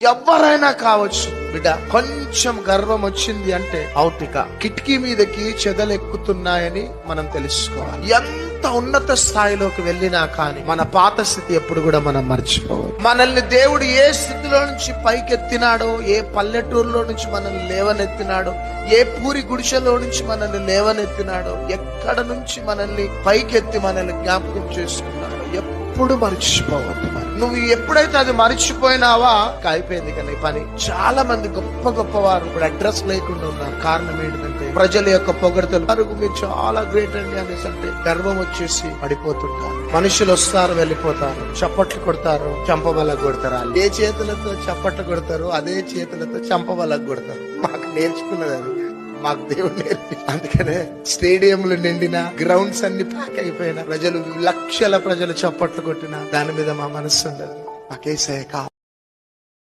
ఎవరైనా కావచ్చు బిడ్డ, కొంచెం గర్వం వచ్చింది అంటే ఔటిక కిటికీ మీదకి చెదలెక్కుతున్నాయని మనం తెలుసుకోవాలి. ఎంత ఉన్నత స్థాయిలోకి వెళ్ళినా కానీ మన పాత స్థితి ఎప్పుడు కూడా మనం మర్చిపోవాలి. మనల్ని దేవుడు ఏ స్థితిలో నుంచి పైకెత్తినాడో, ఏ పల్లెటూరులో నుంచి మనల్ని లేవనెత్తినాడో, ఏ పూరి గుడిసెలో నుంచి మనల్ని లేవనెత్తినాడో, ఎక్కడ నుంచి మనల్ని పైకెత్తి మనల్ని జ్ఞాపకం చేసుకున్నాడో ఎప్పుడు మర్చిపోవద్దు. నువ్వు ఎప్పుడైతే అది మర్చిపోయినావా అయిపోయింది. కానీ పని చాలా మంది గొప్ప గొప్పవారు ఇప్పుడు అడ్రస్ లేకుండా ఉన్నారు. కారణం ఏంటంటే ప్రజల యొక్క పొగడతలు. మీరు చాలా గ్రేట్ అండి అనేసి అంటే గర్వం వచ్చేసి పడిపోతుంటారు. మనుషులు వస్తారు, వెళ్ళిపోతారు, చప్పట్లు కొడతారు, చంపబలకు కొడతారు. ఏ చేతులతో చప్పట్లు కొడతారు, అదే చేతులతో చంపబలకు కొడతారు. మాకు నేర్చుకున్నది అది, మాకు దేవుడు నేర్పి. అందుకనే స్టేడియంలు నిండిన, గ్రౌండ్స్ అన్ని ప్యాక్ అయిపోయిన, ప్రజలు లక్షల ప్రజలు చప్పట్లు కొట్టిన దాని మీద మా మనస్సు ఉండదు. మాకేసే కావాలి.